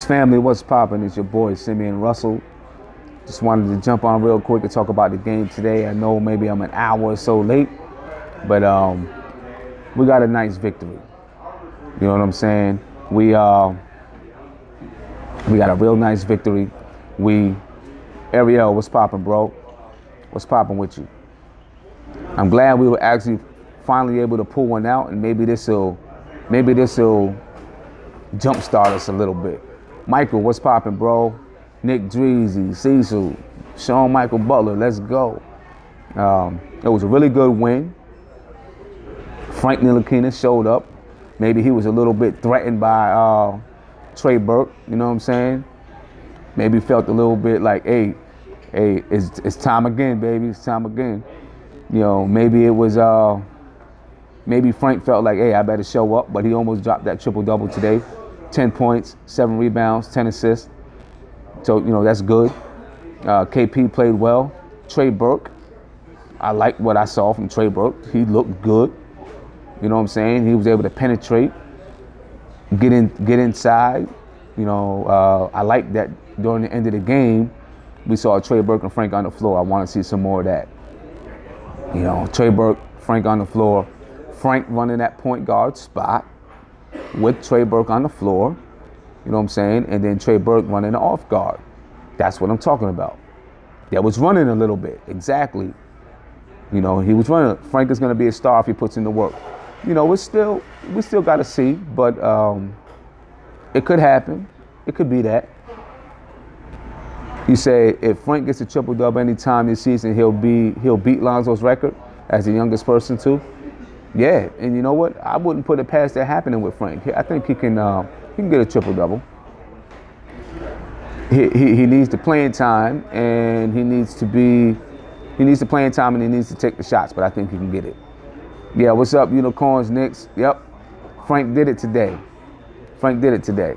Family, what's poppin'? It's your boy Simeon Russell. Just wanted to jump on real quick to talk about the game today. I know maybe I'm an hour or so late, but we got a nice victory. You know what I'm saying? We got a real nice victory. Ariel, what's poppin', bro? What's poppin' with you? I'm glad we were actually finally able to pull one out, and maybe this'll jumpstart us a little bit. Michael, what's poppin', bro? Nick Dreezy, Cecil, Sean Michael Butler, let's go. It was a really good win. Frank Ntilikina showed up. Maybe he was a little bit threatened by Trey Burke, you know what I'm saying? Maybe felt a little bit like, hey, it's time again, baby, it's time again. You know, maybe it was, maybe Frank felt like, hey, I better show up, but he almost dropped that triple-double today. 10 points, 7 rebounds, 10 assists. So, you know, that's good. KP played well. Trey Burke, I like what I saw from Trey Burke. He looked good. You know what I'm saying? He was able to penetrate, get inside. You know, I like that during the end of the game, we saw Trey Burke and Frank on the floor. I want to see some more of that. You know, Trey Burke, Frank on the floor. Frank running that point guard spot with Trey Burke on the floor. You know what I'm saying? And then Trey Burke running the off guard. That's what I'm talking about. That was running a little bit. Exactly. You know, he was running. Frank is going to be a star if he puts in the work. You know, we still got to see, but it could happen. It could be that. You say if Frank gets a triple-double anytime this season, he'll beat Lonzo's record as the youngest person too. Yeah, and you know what? I wouldn't put it past that happening with Frank. I think he can get a triple-double. He needs the playing time, and he needs the playing time, and he needs to take the shots. But I think he can get it. Yeah, what's up, Unicorns, Knicks? Yep, Frank did it today. Frank did it today.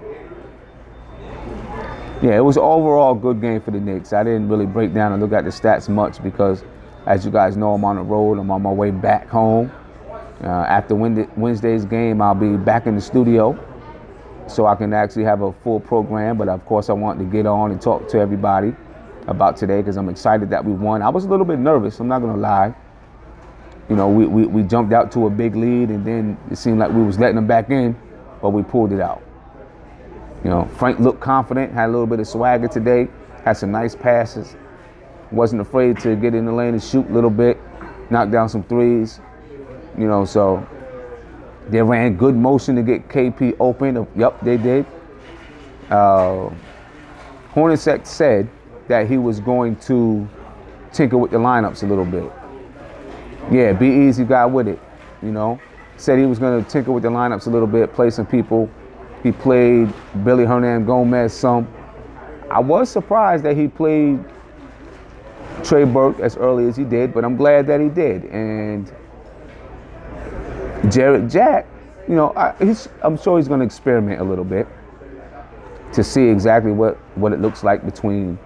Yeah, it was an overall good game for the Knicks. I didn't really break down and look at the stats much because, as you guys know, I'm on the road. I'm on my way back home. After Wednesday's game, I'll be back in the studio so I can actually have a full program. But, of course, I want to get on and talk to everybody about today because I'm excited that we won. I was a little bit nervous. I'm not going to lie. You know, we jumped out to a big lead, and then it seemed like we was letting them back in, but we pulled it out. You know, Frank looked confident, had a little bit of swagger today, had some nice passes, wasn't afraid to get in the lane and shoot a little bit, knock down some threes. You know, so they ran good motion to get KP open. Yep, they did. Hornacek said that he was going to tinker with the lineups a little bit. Yeah, be easy guy with it, you know. Said he was going to tinker with the lineups a little bit, play some people. He played Billy Hernangomez some. I was surprised that he played Trey Burke as early as he did, but I'm glad that he did. And Jarrett Jack, you know, I'm sure he's going to experiment a little bit to see exactly what it looks like between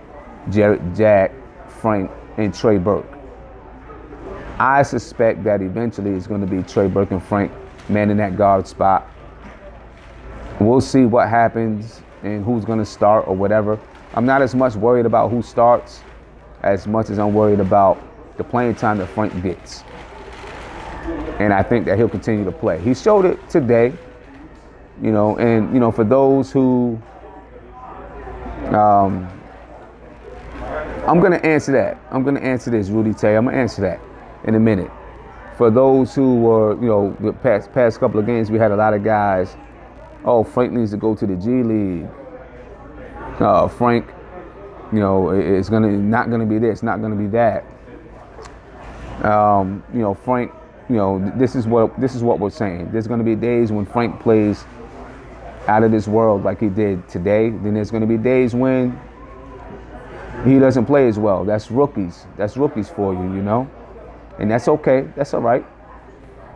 Jarrett Jack, Frank, and Trey Burke. I suspect that eventually it's going to be Trey Burke and Frank manning that guard spot. We'll see what happens and who's going to start or whatever. I'm not as much worried about who starts as much as I'm worried about the playing time that Frank gets. And I think that he'll continue to play. He showed it today, you know, and, you know, for those who, I'm going to answer that. I'm going to answer this, Rudy Tay. I'm going to answer that in a minute. For those who were, you know, the past couple of games, we had a lot of guys, oh, Frank needs to go to the G League. Frank, you know, it's not gonna be this, not gonna be that. You know, Frank, you know, this is what we're saying. There's gonna be days when Frank plays out of this world like he did today. Then there's gonna be days when he doesn't play as well. That's rookies. That's rookies for you, you know, and that's okay. That's all right.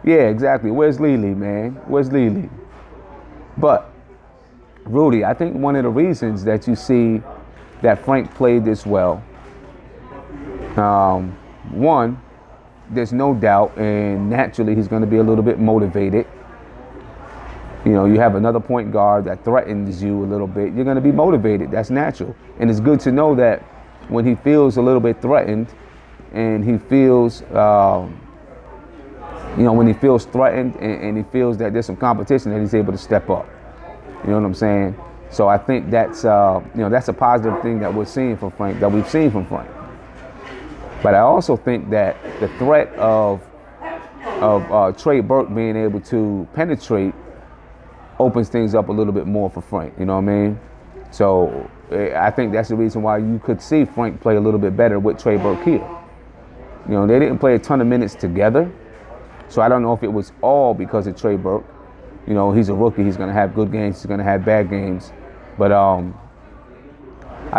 Yeah, exactly. Where's Lily, man? Where's Lily? But, Rudy, I think one of the reasons that you see that Frank played this well, one, there's no doubt, and naturally he's going to be a little bit motivated. You know, you have another point guard that threatens you a little bit. You're going to be motivated. That's natural. And it's good to know that when he feels a little bit threatened and he feels, when he feels threatened and he feels that there's some competition, that he's able to step up. You know what I'm saying? So I think that's, that's a positive thing that we're seeing from Frank, that we've seen from Frank. But I also think that the threat of Trey Burke being able to penetrate opens things up a little bit more for Frank. You know what I mean? So I think that's the reason why you could see Frank play a little bit better with Trey Burke here. You know, they didn't play a ton of minutes together. So I don't know if it was all because of Trey Burke. You know, he's a rookie. He's going to have good games. He's going to have bad games. But I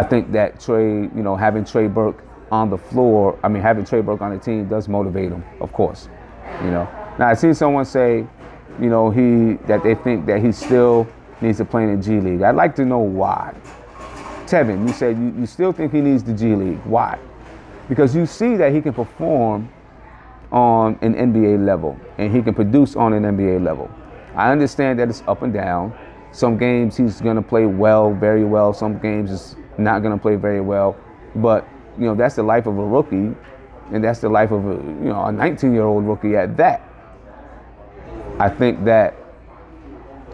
think that having Trey Burke on the floor, having Trey Burke on the team does motivate him, of course. You know. Now, I seen someone say, that they think that he still needs to play in the G League. I'd like to know why. Tevin, you said you still think he needs the G League. Why? Because you see that he can perform on an NBA level and he can produce on an NBA level. I understand that it's up and down. Some games he's going to play well, very well. Some games he's not going to play very well. But, that's the life of a rookie, and that's the life of a 19-year-old rookie at that. I think that,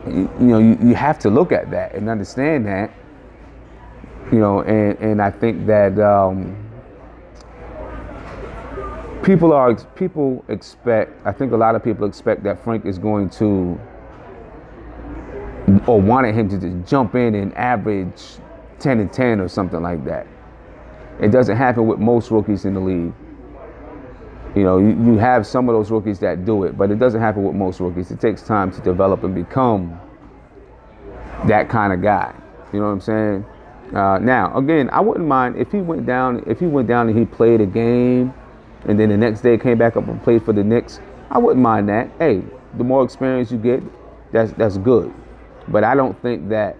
you have to look at that and understand that, and I think that people expect, I think a lot of people expect that Frank is going to, or wanted him to just jump in and average 10 and 10 or something like that. It doesn't happen with most rookies in the league. You have some of those rookies that do it, but it doesn't happen with most rookies. It takes time to develop and become that kind of guy. You know what I'm saying? Now, again, I wouldn't mind if he went down and he played a game and then the next day came back up and played for the Knicks. I wouldn't mind that. Hey, the more experience you get, that's good. But I don't think that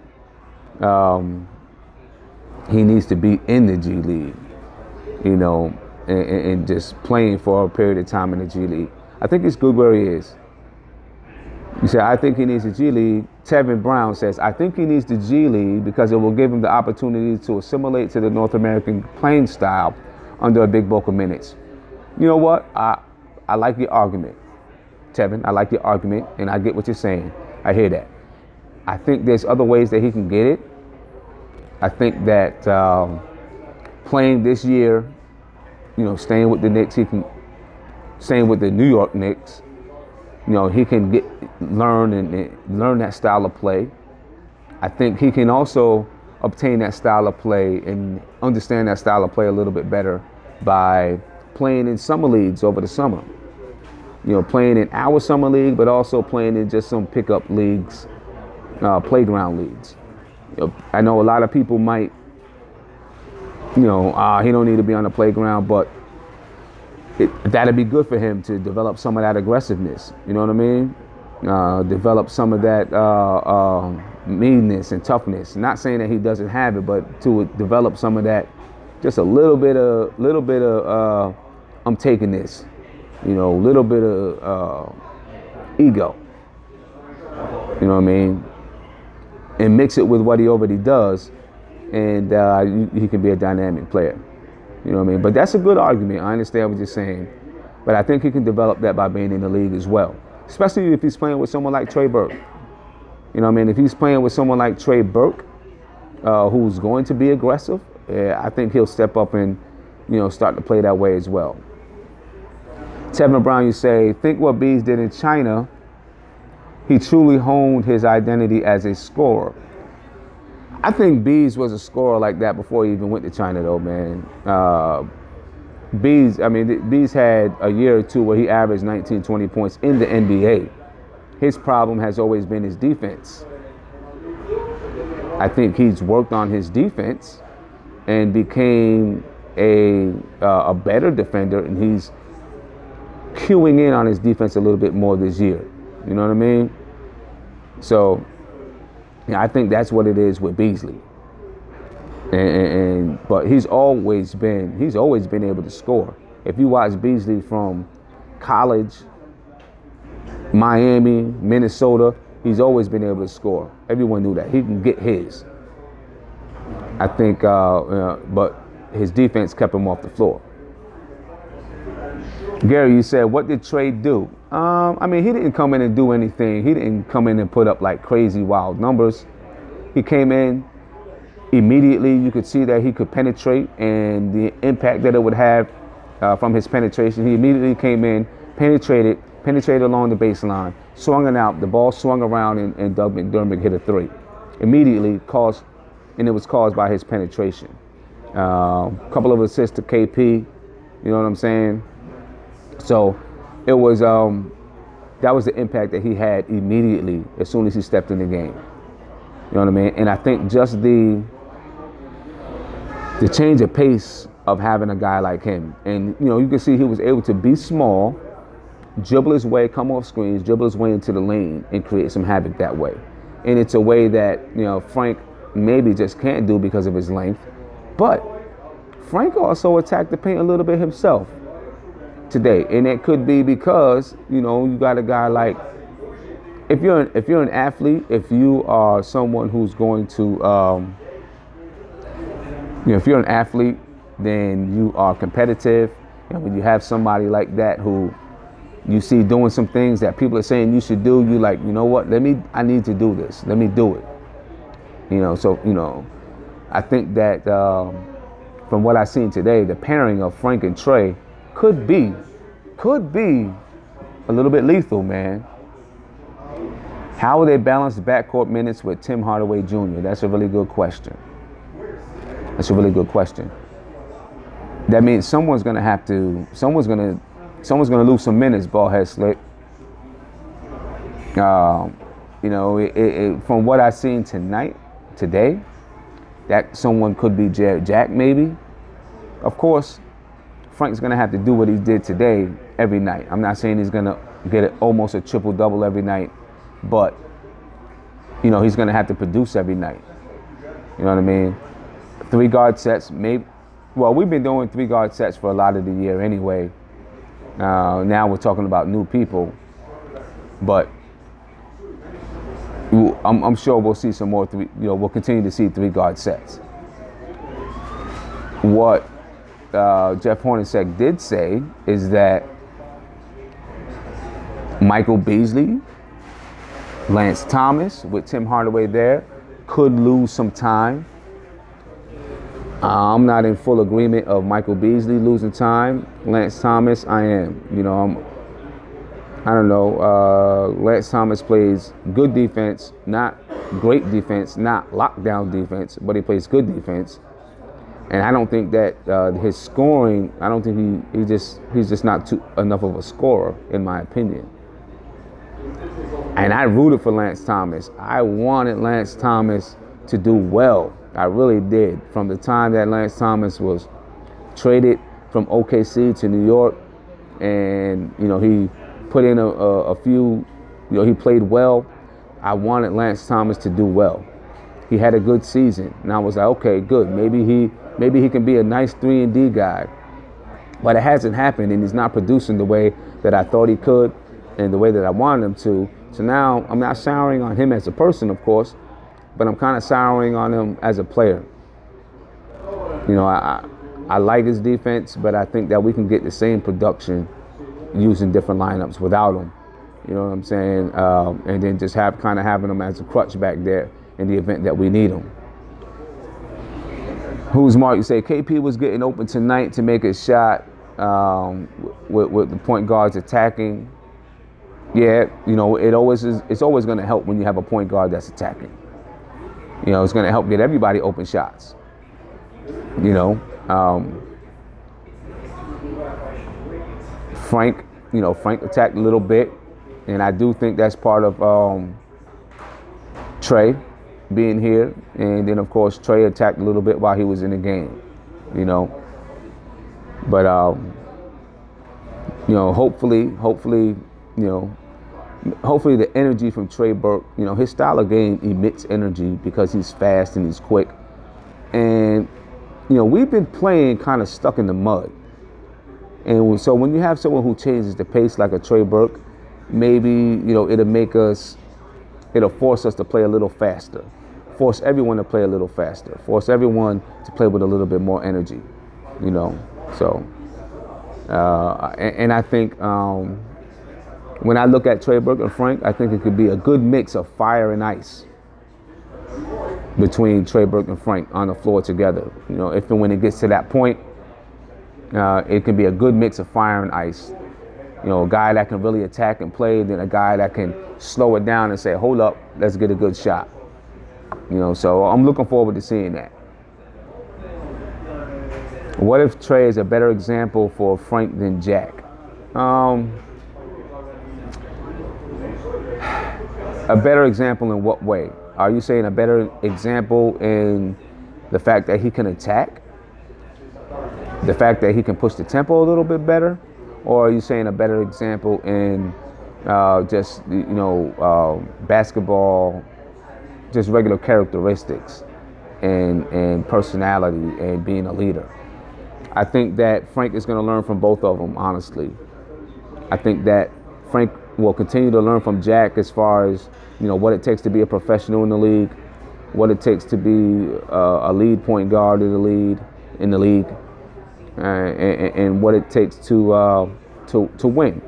he needs to be in the G League, and just playing for a period of time in the G League. I think it's good where he is. You say, I think he needs the G League. Tevin Brown says, I think he needs the G League because it will give him the opportunity to assimilate to the North American playing style under a big bulk of minutes. You know what? I like your argument, Tevin. I like your argument, and I get what you're saying. I hear that. I think there's other ways that he can get it. I think that playing this year, staying with the Knicks, staying with the New York Knicks, he can learn that style of play. I think he can also obtain that style of play and understand that style of play a little bit better by playing in summer leagues over the summer. Playing in our summer league, but also playing in just some pickup leagues, playground leagues. I know a lot of people might, he don't need to be on the playground, but that'd be good for him to develop some of that aggressiveness. You know what I mean? Develop some of that meanness and toughness. Not saying that he doesn't have it, but to develop some of that, just a little bit of I'm taking this, a little bit of ego. You know what I mean? And mix it with what he already does, and he can be a dynamic player. You know what I mean? But that's a good argument. I understand what you're saying. But I think he can develop that by being in the league as well. Especially if he's playing with someone like Trey Burke. You know what I mean? If he's playing with someone like Trey Burke, who's going to be aggressive, I think he'll step up and, start to play that way as well. Tevin Brown, you say, think what Bees did in China. He truly honed his identity as a scorer. I think Bees was a scorer like that before he even went to China, though, man. Bees had a year or two where he averaged 19, 20 points in the NBA. His problem has always been his defense. I think he's worked on his defense and became a better defender, and he's cueing in on his defense a little bit more this year. You know what I mean? So, I think that's what it is with Beasley. But he's always been able to score. If you watch Beasley from college, Miami, Minnesota, he's always been able to score. Everyone knew that. He can get his. I think, but his defense kept him off the floor. Gary, you said, what did Trey do? I mean, he didn't come in and do anything. He didn't come in and put up like crazy wild numbers. He came in immediately. You could see that he could penetrate, and the impact that it would have from his penetration. He immediately came in, penetrated along the baseline, swung it out. The ball swung around, and Doug McDermott hit a three. Immediately and it was caused by his penetration. A couple of assists to KP. You know what I'm saying? So it was that was the impact that he had immediately as soon as he stepped in the game. You know what I mean? And I think just the change of pace of having a guy like him, and you can see he was able to be small, dribble his way, come off screens, dribble his way into the lane, and create some havoc that way. And it's a way that Frank maybe just can't do because of his length, but Frank also attacked the paint a little bit himself today, and it could be because you got a guy like, if you're an athlete, if you are someone who's going to if you're an athlete, then you are competitive, and when you have somebody like that who you see doing some things that people are saying you should do, you like, what, I need to do this, let me do it. So I think that from what I've seen today, the pairing of Frank and Trey could be a little bit lethal, man. How will they balance the backcourt minutes with Tim Hardaway Jr.? That's a really good question. That means someone's gonna lose some minutes, Ballhead Slick. From what I've seen today, that someone could be Jarrett Jack, maybe. Of course, Frank's gonna have to do what he did today every night. I'm not saying he's gonna get almost a triple-double every night, but he's gonna have to produce every night. You know what I mean? 3 guard sets, maybe. Well, we've been doing 3 guard sets for a lot of the year anyway. Now we're talking about new people, but I'm sure we'll see some more we'll continue to see 3 guard sets. What Jeff Hornacek did say is that Michael Beasley, Lance Thomas, with Tim Hardaway there, could lose some time. I'm not in full agreement of Michael Beasley losing time. Lance Thomas, I am. I don't know. Lance Thomas plays good defense, not great defense, not lockdown defense, but he plays good defense. And I don't think that his scoring, I don't think he's just not enough of a scorer, in my opinion. And I rooted for Lance Thomas. I wanted Lance Thomas to do well. I really did. From the time that Lance Thomas was traded from OKC to New York, and he put in a few, he played well. I wanted Lance Thomas to do well. He had a good season, and I was like, okay, good. Maybe he can be a nice 3-and-D guy. But it hasn't happened, and he's not producing the way that I thought he could and the way that I wanted him to. So now I'm not souring on him as a person, of course, but I'm kind of souring on him as a player. I like his defense, but I think that we can get the same production using different lineups without him. You know what I'm saying? And then just having him as a crutch back there in the event that we need him. Who's Mark? You say KP was getting open tonight to make a shot with the point guards attacking. Yeah, it's always going to help when you have a point guard that's attacking. It's going to help get everybody open shots. Frank attacked a little bit, and I do think that's part of Trey being here, and then of course Trey attacked a little bit while he was in the game, but hopefully the energy from Trey Burke, his style of game emits energy because he's fast and he's quick, and we've been playing kind of stuck in the mud. And so when you have someone who changes the pace like a Trey Burke, maybe it'll make us it'll force us to play a little faster, force everyone to play a little faster, force everyone to play with a little bit more energy, you know. So, and I think when I look at Trey, Burke, and Frank, I think it could be a good mix of fire and ice between Trey, Burke, and Frank on the floor together. You know, if and when it gets to that point, it can be a good mix of fire and ice. You know, a guy that can really attack and play, then a guy that can slow it down and say, hold up, let's get a good shot. You know, so I'm looking forward to seeing that. What if Trey is a better example for Frank than Jack? A better example in what way? Are you saying a better example in the fact that he can attack? The fact that he can push the tempo a little bit better? Or are you saying a better example in just, you know, basketball, just regular characteristics and personality and being a leader? I think that Frank is going to learn from both of them, honestly. I think that Frank will continue to learn from Jack as far as, you know, what it takes to be a professional in the league, what it takes to be a lead point guard in the league, and what it takes to win,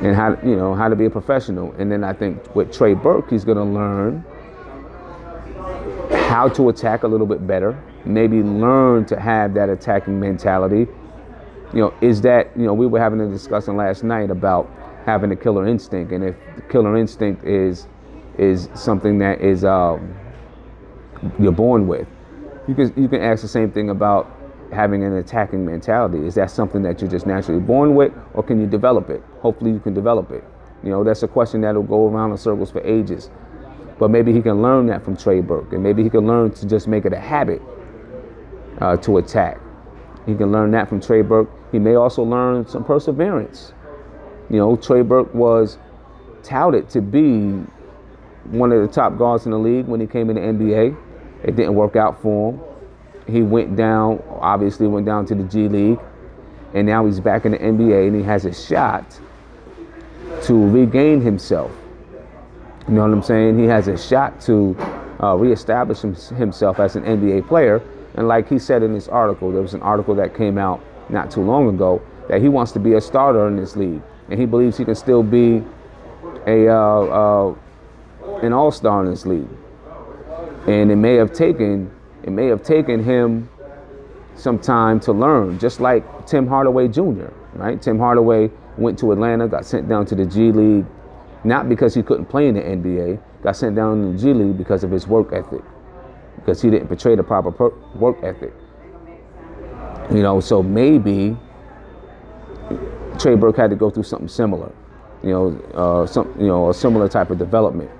and how to be a professional. And then I think with Trey Burke, he's going to learn how to attack a little bit better, maybe learn to have that attacking mentality. You know, is that, you know, we were having a discussion last night about having a killer instinct, and if the killer instinct is something that is you're born with, you can ask the same thing about having an attacking mentality. Is that something that you're just naturally born with, or can you develop it? Hopefully you can develop it. You know, that's a question that'll go around in circles for ages. But maybe he can learn that from Trey Burke, and maybe he can learn to just make it a habit to attack. He can learn that from Trey Burke. He may also learn some perseverance. You know, Trey Burke was touted to be one of the top guards in the league when he came in the NBA. It didn't work out for him. He obviously went down to the G League, and now he's back in the NBA, and he has a shot to regain himself. You know what I'm saying? He has a shot to reestablish himself as an NBA player. And like he said in this article, there was an article that came out not too long ago, that he wants to be a starter in this league, and he believes he can still be an all-star in this league. And it may have taken him some time to learn, just like Tim Hardaway Jr., right? Tim Hardaway went to Atlanta, got sent down to the G League, not because he couldn't play in the NBA, got sent down to the G League because of his work ethic, because he didn't portray the proper work ethic. You know, so maybe Trey Burke had to go through something similar, a similar type of development.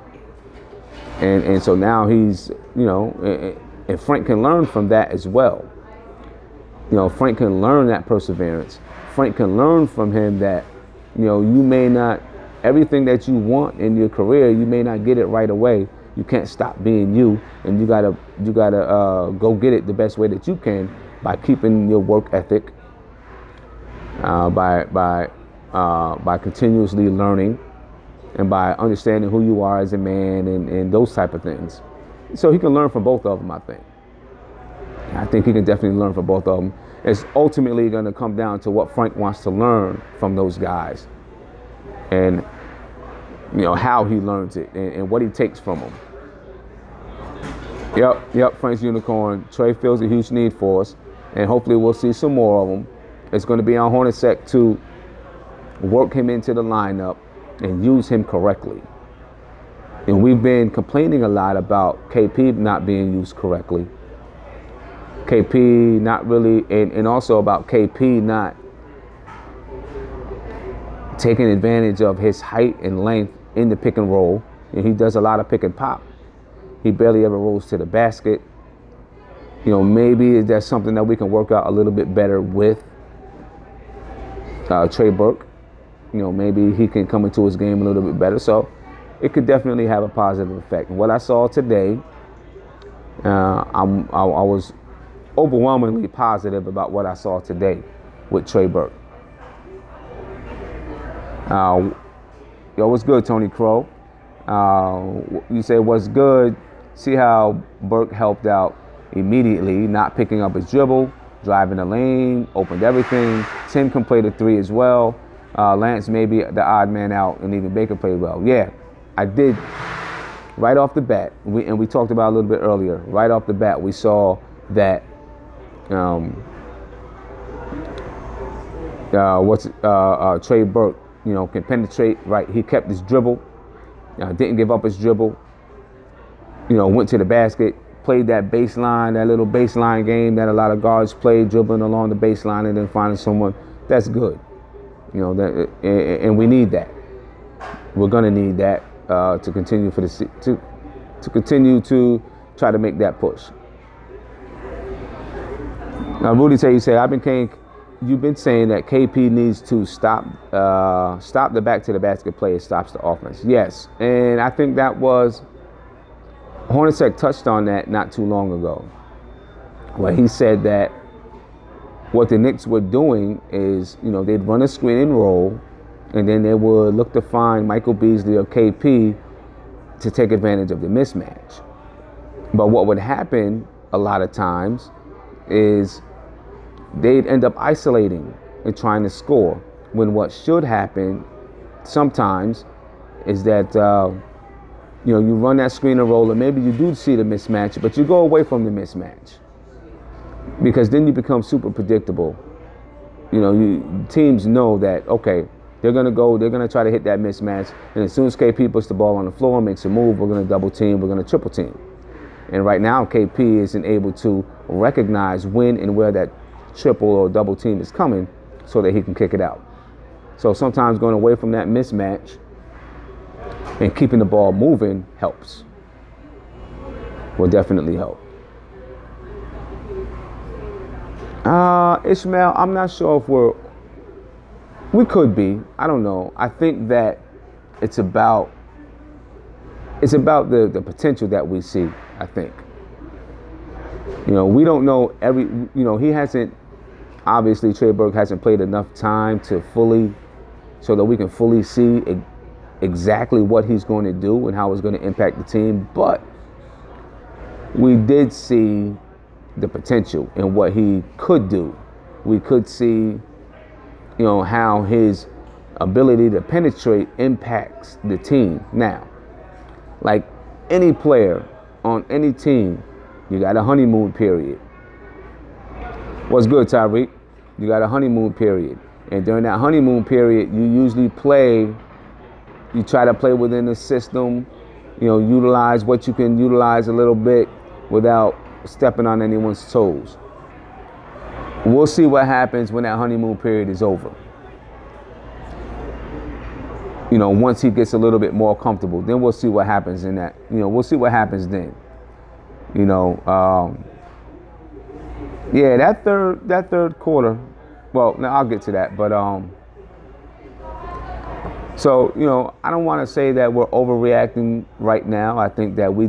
And so now he's, you know, and Frank can learn from that as well. You know, Frank can learn that perseverance. Frank can learn from him that, you know, you may not, everything that you want in your career, you may not get it right away. You can't stop being you, and you gotta go get it the best way that you can by keeping your work ethic, by continuously learning, and by understanding who you are as a man, and those type of things. So he can learn from both of them, I think. I think he can definitely learn from both of them. It's ultimately going to come down to what Frank wants to learn from those guys, and, you know, how he learns it, and what he takes from them. Yep, Frank's Unicorn. Trey feels a huge need for us, and hopefully we'll see some more of them. It's going to be on Hornacek to work him into the lineup and use him correctly. And we've been complaining a lot about KP not being used correctly. KP not really, and also about KP not taking advantage of his height and length in the pick and roll. And he does a lot of pick and pop. He barely ever rolls to the basket. You know, maybe that's something that we can work out a little bit better with Trey Burke. You know, maybe he can come into his game a little bit better. So it could definitely have a positive effect. And what I saw today, I was overwhelmingly positive about what I saw today with Trey Burke. What's good, Tony Crow? You say what's good. See how Burke helped out immediately, not picking up his dribble, driving the lane, opened everything. Tim can play the three as well. Lance may be the odd man out, and even Baker played well. Yeah, I did. Right off the bat, we talked about it a little bit earlier. Right off the bat, we saw that Trey Burke, can penetrate. Right, he kept his dribble, didn't give up his dribble. Went to the basket, played that baseline, that little baseline game that a lot of guards play, dribbling along the baseline and then finding someone. That's good. And we need that. We're gonna need that to continue to continue to try to make that push. Now, Rudy Tay, you said, you've been saying that KP needs to stop the back to the basket play. It stops the offense. Yes, and I think that was Hornacek touched on that not too long ago, where he said that what the Knicks were doing is, they'd run a screen and roll, and then they would look to find Michael Beasley or KP to take advantage of the mismatch. But what would happen a lot of times is they'd end up isolating and trying to score, when what should happen sometimes is that you run that screen and roll, and maybe you do see the mismatch, but you go away from the mismatch, because then you become super predictable. Teams know that, okay, they're going to try to hit that mismatch, and as soon as KP puts the ball on the floor, makes a move, we're going to double team, we're going to triple team. And right now, KP isn't able to recognize when and where that triple or double team is coming so that he can kick it out. So sometimes going away from that mismatch and keeping the ball moving helps. Will definitely help. Ishmael, I'm not sure if we could be. I don't know. I think that it's about the potential that we see, I think. We don't know he hasn't, obviously Trey Burke hasn't played enough time so that we can fully see exactly what he's going to do and how it's going to impact the team. But we did see the potential in what he could do. We could see, how his ability to penetrate impacts the team. Now, like any player on any team, you got a honeymoon period. What's good, Tyreek? You got a honeymoon period. And during that honeymoon period, you usually try to play within the system, utilize what you can utilize a little bit without stepping on anyone's toes. We'll see what happens when that honeymoon period is over. Once he gets a little bit more comfortable, then we'll see what happens in that. We'll see what happens then. Yeah, that third quarter. Well, now I'll get to that, but so I don't want to say that we're overreacting right now. I think that we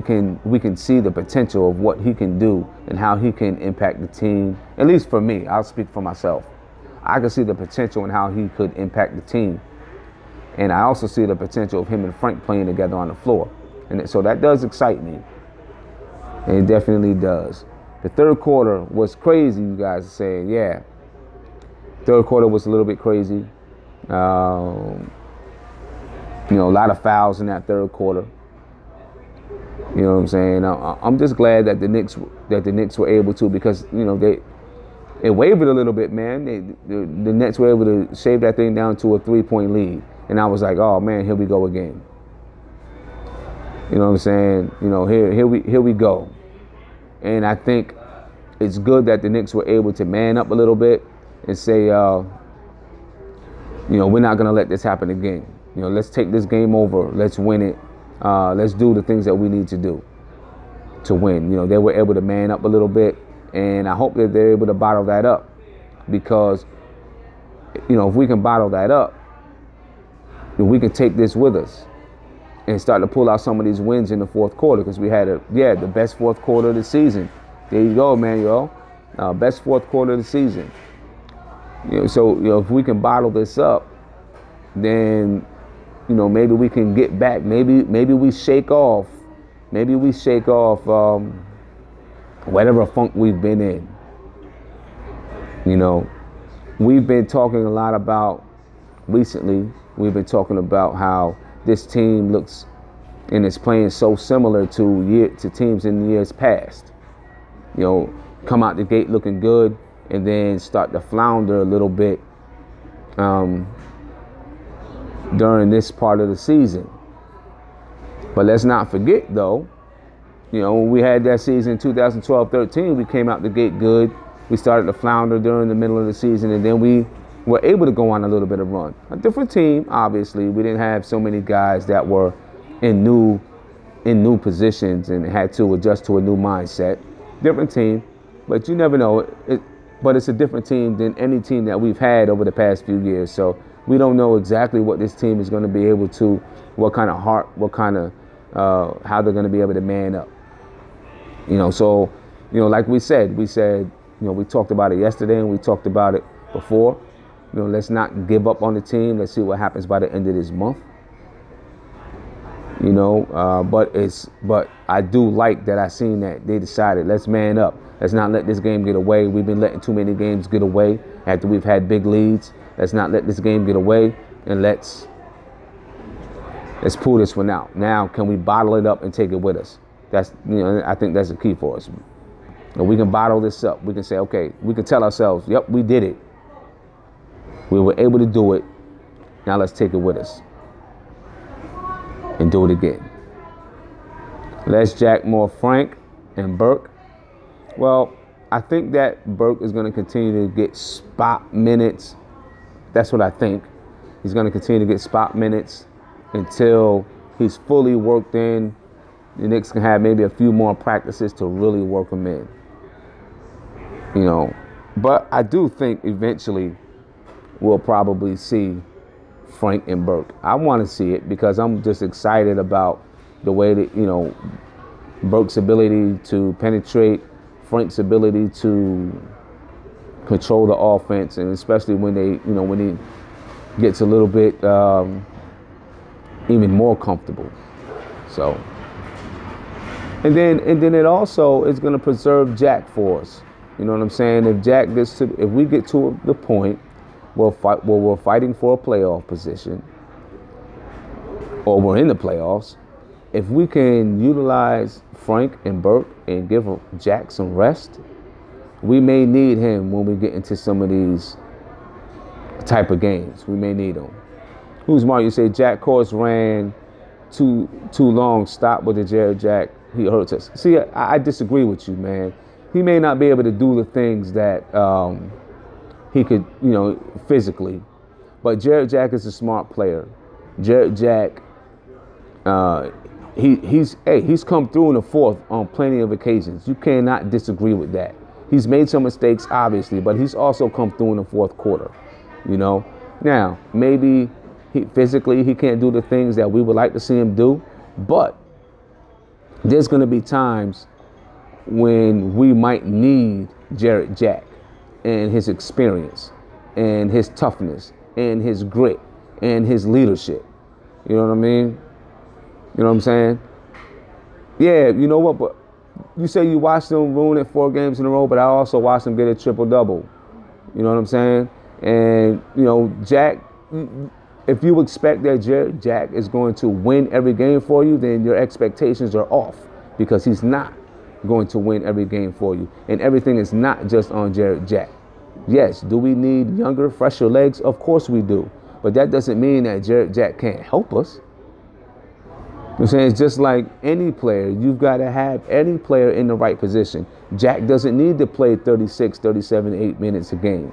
can see the potential of what he can do and how he can impact the team. At least for me, I'll speak for myself. I can see the potential in how he could impact the team, and I also see the potential of him and Frank playing together on the floor, and so that does excite me. And it definitely does. The third quarter was crazy. You guys are saying, yeah. Third quarter was a little bit crazy. A lot of fouls in that third quarter. You know what I'm saying? I'm just glad that the Knicks were able to, because it wavered a little bit, man. The Nets were able to shave that thing down to a 3-point lead, and I was like, oh man, here we go again. You know what I'm saying? Here we go. And I think it's good that the Knicks were able to man up a little bit and say, we're not going to let this happen again. Let's take this game over. Let's win it. Let's do the things that we need to do to win. They were able to man up a little bit, and I hope that they're able to bottle that up, because, if we can bottle that up, then we can take this with us and start to pull out some of these wins in the fourth quarter, because we had the best fourth quarter of the season. There you go, man, best fourth quarter of the season. So if we can bottle this up, then maybe we can get back. Maybe we shake off. Maybe we shake off whatever funk we've been in. We've been talking a lot about recently. We've been talking about how this team looks and is playing so similar to teams in years past. Come out the gate looking good and then start to flounder a little bit during this part of the season. But let's not forget, though, when we had that season 2012-13, we came out the gate good. We started to flounder during the middle of the season, and then we were able to go on a little bit of run. A different team, obviously. We didn't have so many guys that were in new positions and had to adjust to a new mindset. Different team, but you never know. But it's a different team than any team that we've had over the past few years. So we don't know exactly what this team is going to be able to, what kind of heart, what kind of, how they're going to be able to man up. So, like we said, we talked about it yesterday and we talked about it before. Let's not give up on the team. Let's see what happens by the end of this month. But I do like that I seen that they decided, let's man up. Let's not let this game get away. We've been letting too many games get away after we've had big leads. Let's not let this game get away, and let's pull this one out. Now, can we bottle it up and take it with us? That's, I think that's the key for us. And we can bottle this up. We can say, okay, we can tell ourselves, yep, we did it. We were able to do it. Now let's take it with us and do it again. Less Jack, more Frank and Burke. Well, I think that Burke is going to continue to get spot minutes. That's what I think. He's going to continue to get spot minutes until he's fully worked in. The Knicks can have maybe a few more practices to really work him in. But I do think eventually we'll probably see Frank and Burke. I want to see it because I'm just excited about the way that, Burke's ability to penetrate, Frank's ability to control the offense, and especially when when he gets a little bit even more comfortable. So, and then it also is going to preserve Jack for us. You know what I'm saying? If we get to the point where we're fighting for a playoff position, or we're in the playoffs, if we can utilize Frank and Burke and give Jack some rest, we may need him when we get into some of these type of games. We may need him. Who's smart? You say Jack Course ran too long. Stop with the Jarrett Jack. He hurts us. See, I disagree with you, man. He may not be able to do the things that he could, physically. But Jarrett Jack is a smart player. Jarrett Jack, he's come through in the fourth on plenty of occasions. You cannot disagree with that. He's made some mistakes, obviously, but he's also come through in the fourth quarter. Now maybe physically he can't do the things that we would like to see him do, but there's going to be times when we might need Jarrett Jack and his experience and his toughness and his grit and his leadership. You know what I mean? You know what I'm saying? Yeah, you know what? But you say you watched him ruin it 4 games in a row, but I also watched him get a triple-double. You know what I'm saying? And, Jack, if you expect that Jarrett Jack is going to win every game for you, then your expectations are off, because he's not going to win every game for you. And everything is not just on Jarrett Jack. Yes, do we need younger, fresher legs? Of course we do. But that doesn't mean that Jarrett Jack can't help us. I'm saying it's just like any player. You've got to have any player in the right position. Jack doesn't need to play 36, 37, 8 minutes a game.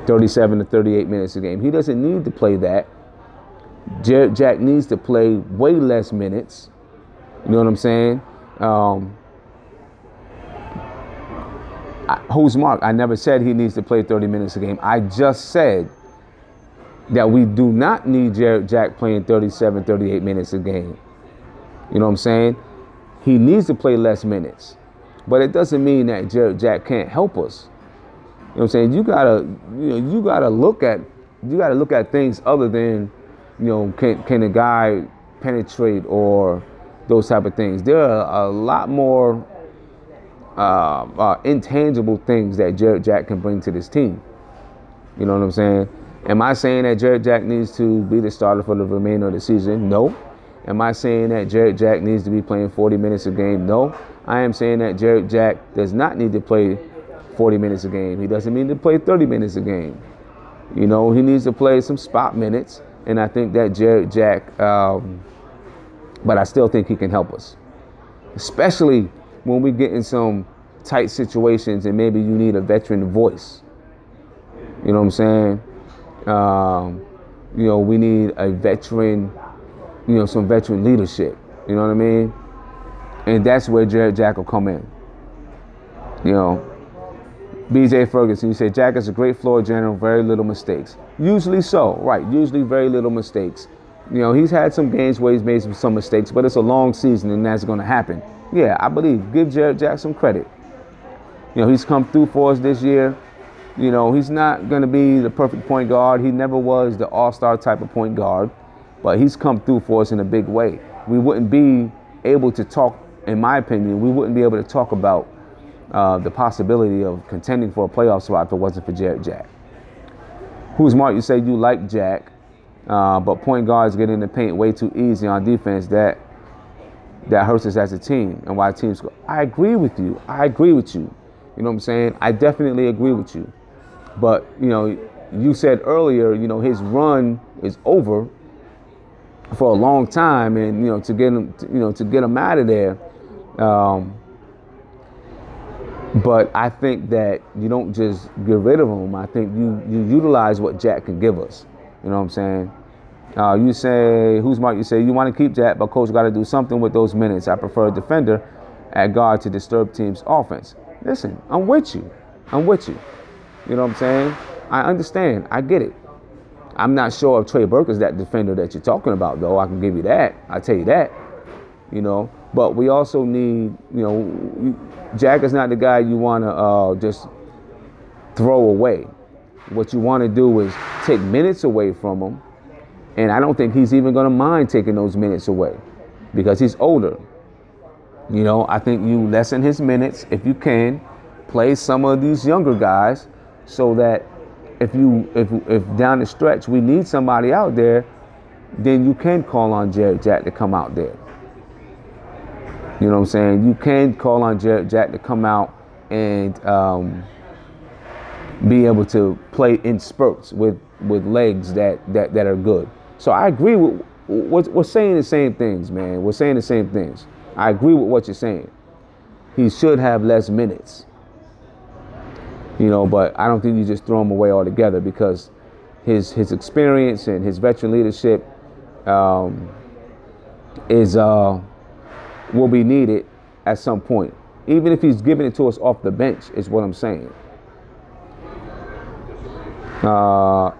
37 to 38 minutes a game. He doesn't need to play that. Jarrett Jack needs to play way less minutes. You know what I'm saying? Who's Mark? I never said he needs to play 30 minutes a game. I just said that we do not need Jarrett Jack playing 37, 38 minutes a game. You know what I'm saying? He needs to play less minutes. But it doesn't mean that Jarrett Jack can't help us. You know what I'm saying? You gotta look at things other than can a guy penetrate or those type of things. There are a lot more intangible things that Jarrett Jack can bring to this team. You know what I'm saying? Am I saying that Jarrett Jack needs to be the starter for the remainder of the season? No. Am I saying that Jarrett Jack needs to be playing 40 minutes a game? No. I am saying that Jarrett Jack does not need to play 40 minutes a game. He doesn't need to play 30 minutes a game. He needs to play some spot minutes. And I think that Jarrett Jack, but I still think he can help us. Especially when we get in some tight situations and maybe you need a veteran voice. You know what I'm saying? We need a veteran, some veteran leadership. You know what I mean? And that's where Jarrett Jack will come in. BJ Ferguson, you said Jack is a great floor general, very little mistakes. Usually so, right? Usually very little mistakes. He's had some games where he's made some mistakes, but it's a long season and that's going to happen. Yeah, I believe. Give Jarrett Jack some credit. He's come through for us this year. He's not going to be the perfect point guard. He never was the all-star type of point guard, but he's come through for us in a big way. We wouldn't be able to talk, in my opinion, we wouldn't be able to talk about the possibility of contending for a playoff spot if it wasn't for Jarrett Jack. Who's Mark? You say you like Jack, but point guards get in the paint way too easy on defense. That hurts us as a team and why teams go. I agree with you. You know what I'm saying? I definitely agree with you. But, you said earlier, his run is over for a long time. And, to get him out of there. But I think that you don't just get rid of him. I think you utilize what Jack can give us. You know what I'm saying? You say, who's Mark? You say you want to keep Jack, but coach got to do something with those minutes. I prefer a defender at guard to disturb team's offense. Listen, I'm with you. You know what I'm saying? I understand. I get it. I'm not sure if Trey Burke is that defender that you're talking about, though. I can give you that. I'll tell you that. But we also need, Jack is not the guy you want to just throw away. What you want to do is take minutes away from him. And I don't think he's even going to mind taking those minutes away because he's older. I think you lessen his minutes if you can, play some of these younger guys so that if down the stretch we need somebody out there, then you can call on Jarrett Jack to come out there. You know what I'm saying? You can call on Jarrett Jack to come out and be able to play in spurts with legs that are good. So I agree with we're saying the same things, man. We're saying the same things. I agree with what you're saying. He should have less minutes. But I don't think you just throw him away altogether because his experience and his veteran leadership will be needed at some point. Even if he's giving it to us off the bench, is what I'm saying.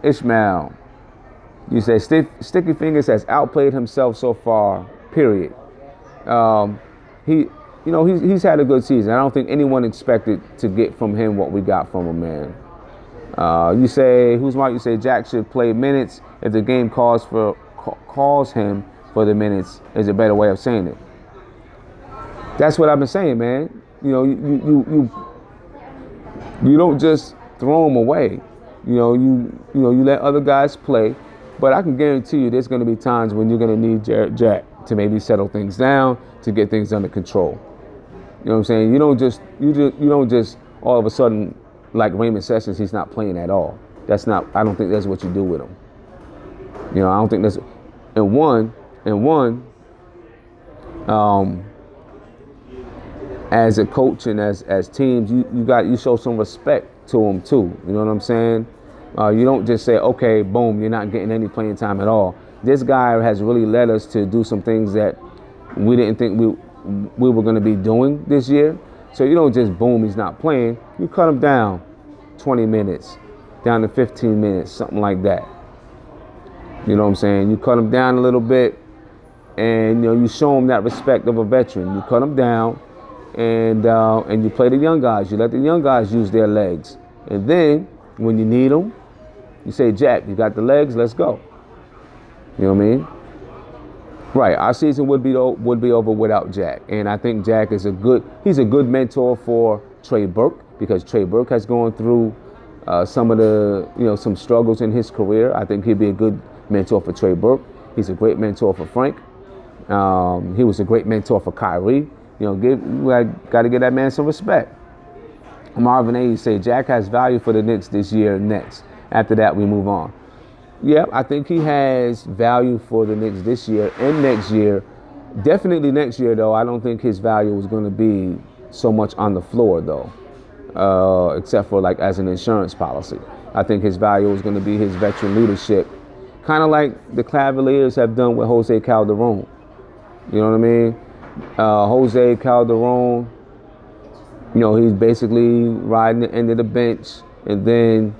Ishmael, you say Sticky Fingers has outplayed himself so far, period. He's had a good season. I don't think anyone expected to get from him what we got from him, man. You say, who's Mark? You say Jack should play minutes if the game calls him for the minutes is a better way of saying it. That's what I've been saying, man. You don't just throw him away. You let other guys play. But I can guarantee you there's going to be times when you're going to need Jarrett Jack to maybe settle things down, to get things under control. You know what I'm saying? You don't just all of a sudden, like Raymond Sessions, he's not playing at all. I don't think that's what you do with him. I don't think that's, and one, as a coach and as teams, you show some respect to them too. You know what I'm saying? You don't just say, okay, boom, you're not getting any playing time at all. This guy has really led us to do some things that we didn't think we were going to be doing this year. So you don't just, boom, he's not playing. You cut him down 20 minutes, down to 15 minutes, something like that. You know what I'm saying? You cut him down a little bit, and you show him that respect of a veteran. You cut him down, and you play the young guys. You let the young guys use their legs. And then when you need them, you say, Jack, you got the legs, let's go. You know what I mean? Right. Our season would be over without Jack, and I think Jack is he's a good mentor for Trey Burke, because Trey Burke has gone through some of the some struggles in his career. I think he'd be a good mentor for Trey Burke. He's a great mentor for Frank. He was a great mentor for Kyrie. We got to give that man some respect. Marvin A. say Jack has value for the Knicks this year. Next, after that, we move on. Yeah, I think he has value for the Knicks this year and next year. Definitely next year, though. I don't think his value is going to be so much on the floor, though, except for like as an insurance policy. I think his value is going to be his veteran leadership, kind of like the Cavaliers have done with Jose Calderon. You know what I mean? Jose Calderon, he's basically riding the end of the bench, and then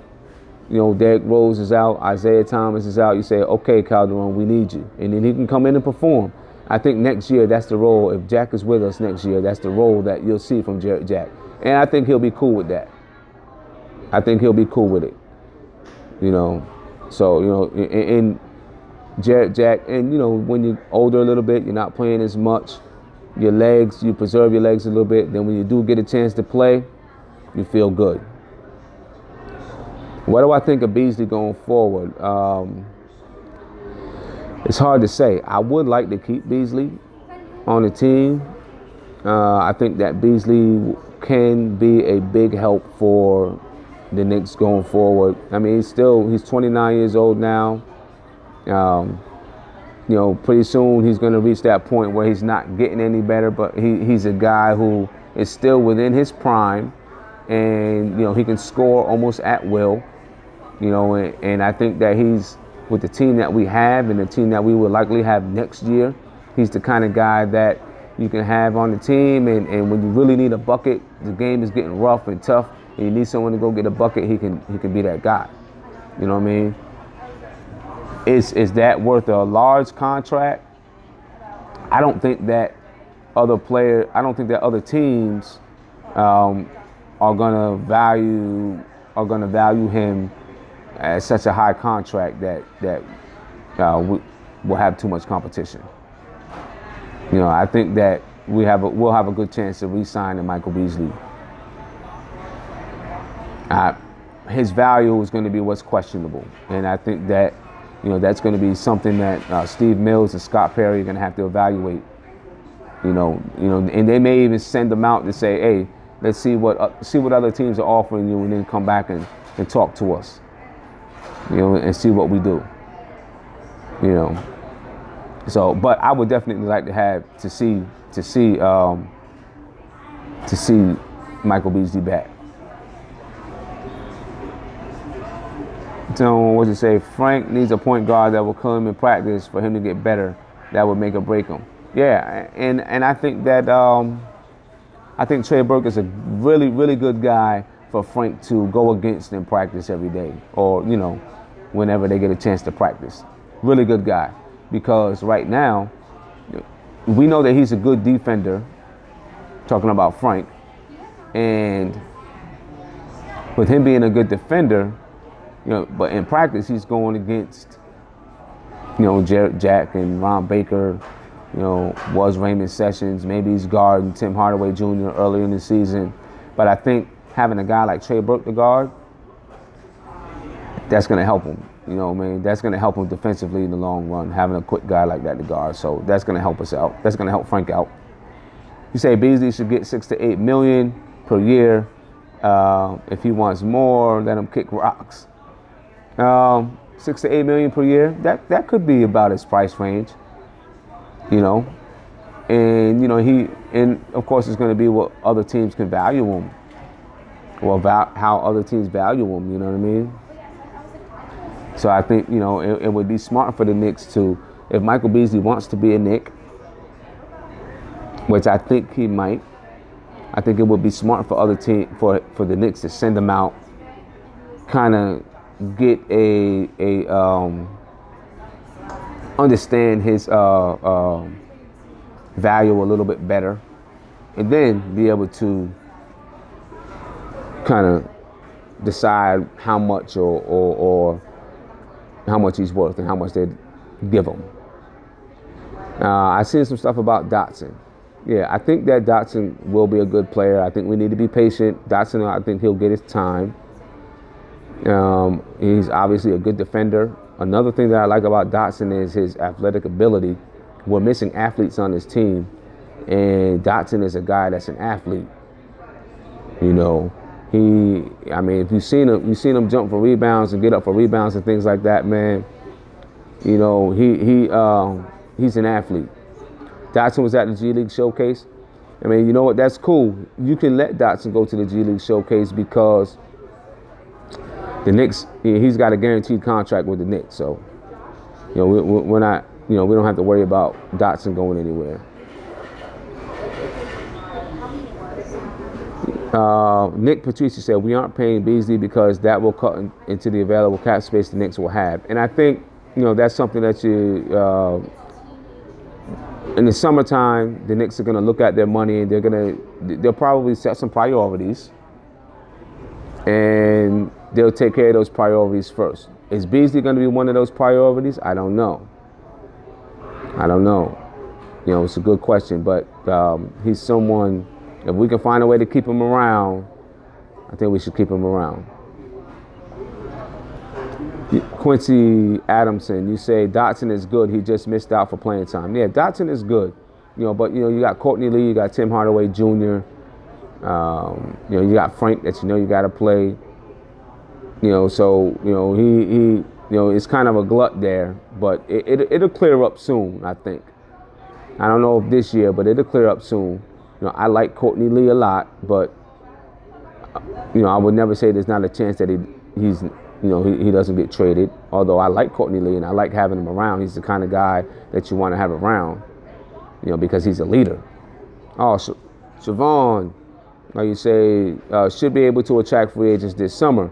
Derrick Rose is out, Isaiah Thomas is out. You say, okay, Calderon, we need you. And then he can come in and perform. I think next year, that's the role. If Jack is with us next year, that's the role that you'll see from Jarrett Jack. And I think he'll be cool with that. I think he'll be cool with it. So, and Jarrett Jack, and, when you're older a little bit, you're not playing as much. You preserve your legs a little bit. Then when you do get a chance to play, you feel good. What do I think of Beasley going forward? It's hard to say. I would like to keep Beasley on the team. I think that Beasley can be a big help for the Knicks going forward. I mean, he's 29 years old now. Pretty soon he's going to reach that point where he's not getting any better, but he's a guy who is still within his prime, and he can score almost at will. And I think that he's, with the team that we have and the team that we will likely have next year, he's the kind of guy that you can have on the team, and when you really need a bucket, the game is getting rough and tough, and you need someone to go get a bucket, he can be that guy. You know what I mean? Is that worth a large contract? I don't think that other teams are gonna value him at such a high contract that will have too much competition. I think that we'll have a good chance of re-signing Michael Beasley. His value is going to be what's questionable, and I think that that's going to be something that Steve Mills and Scott Perry are going to have to evaluate. And they may even send them out to say, hey, let's see what other teams are offering you, and then come back and talk to us. And see what we do. So, but I would definitely like to see Michael Beasley back. So, what you say? Frank needs a point guard that will come in practice for him to get better. That would make or break him. Yeah, and I think that I think Trey Burke is a really, really good guy for Frank to go against in practice every day, or whenever they get a chance to practice. Really good guy, because right now we know that he's a good defender. Talking about Frank, and with him being a good defender, but in practice he's going against Jarrett Jack and Ron Baker. Was Raymond Sessions. Maybe he's guarding Tim Hardaway Jr. earlier in the season. But I think having a guy like Trey Burke to guard, that's going to help him. That's going to help him defensively in the long run, having a quick guy like that to guard. So that's going to help us out. That's going to help Frank out. You say Beasley should get $6 to $8 million per year. If he wants more, let him kick rocks. $6 to $8 million per year. That could be about his price range. And of course it's going to be what other teams can value him, or how other teams value him. You know what I mean? So I think it would be smart for the Knicks to, if Michael Beasley wants to be a Knick, which I think he might. I think it would be smart for other for the Knicks to send him out, kind of get understand his value a little bit better, and then be able to kind of decide how much or how much he's worth and how much give them. I seen some stuff about Dotson. Yeah, I think that Dotson will be a good player. I think we need to be patient. Dotson, I think he'll get his time. He's obviously a good defender. Another thing that I like about Dotson is his athletic ability. We're missing athletes on this team, and Dotson is a guy that's an athlete. You know, I mean, if you've seen him jump for rebounds and get up for rebounds and things like that, man. You know, he's an athlete. Dotson was at the G League Showcase. I mean, you know what? That's cool. You can let Dotson go to the G League Showcase because the Knicks, he's got a guaranteed contract with the Knicks. So, you know, we're not, you know, we don't have to worry about Dotson going anywhere. Nick Patrici said, we aren't paying Beasley because that will cut into the available cap space the Knicks will have. And I think, you know, that's something that in the summertime, the Knicks are going to look at their money and they'll probably set some priorities. And they'll take care of those priorities first. Is Beasley going to be one of those priorities? I don't know. You know, it's a good question, but he's someone, if we can find a way to keep him around, I think we should keep him around. Quincy Adamson, you say Dotson is good. He just missed out for playing time. Yeah, Dotson is good. You know, but, you know, you got Courtney Lee, you got Tim Hardaway Jr., you know, you got Frank that you know you got to play. You know, so, you know, he you know, it's kind of a glut there, but it'll clear up soon, I think. I don't know if this year, but it'll clear up soon. You know, I like Courtney Lee a lot, but, you know, I would never say there's not a chance that he's, you know, he doesn't get traded. Although I like Courtney Lee and I like having him around. He's the kind of guy that you want to have around, you know, because he's a leader. Oh, Siobhan, like you say, should be able to attract free agents this summer.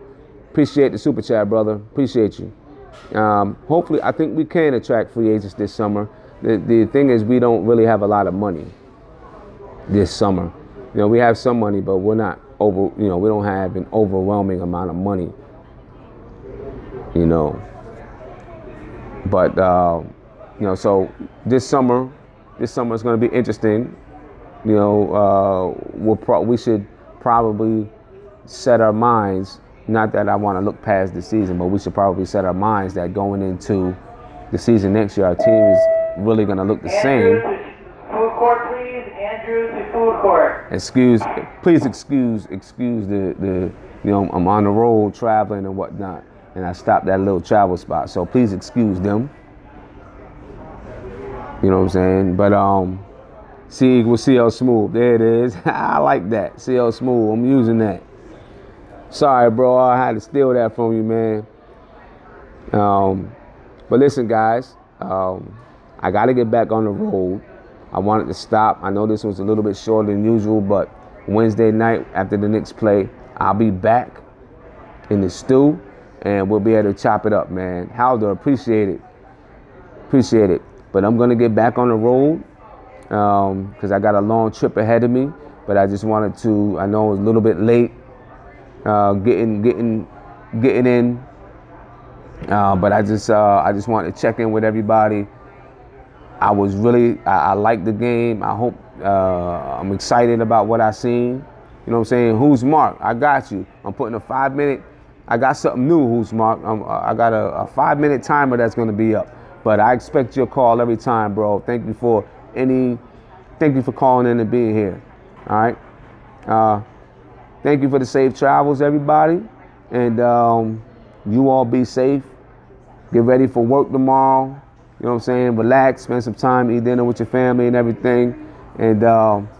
Appreciate the super chat, brother. Appreciate you. Hopefully, I think we can attract free agents this summer. The thing is, we don't really have a lot of money this summer. You know, we have some money, but we're not you know, we don't have an overwhelming amount of money. You know. But, you know, so this summer is going to be interesting. You know, we should probably set our minds, not that I want to look past the season, but we should probably set our minds that going into the season next year, our team is really going to look the same. Food court, please. Andrew to food court. Please excuse the you know, I'm on the road traveling and whatnot, and I stopped at a little travel spot, so please excuse them. You know what I'm saying? But C equals CL Smooth. There it is. I like that. CL Smooth. I'm using that. Sorry, bro. I had to steal that from you, man. But listen, guys. I got to get back on the road. I wanted to stop. I know this was a little bit shorter than usual, but Wednesday night after the Knicks play, I'll be back in the stew, and we'll be able to chop it up, man. Halder, appreciate it. Appreciate it. But I'm going to get back on the road because I got a long trip ahead of me. But I just wanted to, I know it was a little bit late getting in. But I just wanted to check in with everybody. I like the game. I hope, I'm excited about what I seen. You know what I'm saying? Who's Mark? I got you. I'm putting a 5-minute, I got something new, Who's Mark? I got a 5-minute timer that's going to be up. But I expect your call every time, bro. Thank you for calling in and being here. All right. Thank you for the safe travels, everybody. And you all be safe. Get ready for work tomorrow. You know what I'm saying? Relax, spend some time, eat dinner with your family and everything. And I'll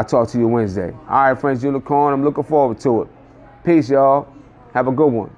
talk to you Wednesday. All right, friends, Unicorn, I'm looking forward to it. Peace, y'all. Have a good one.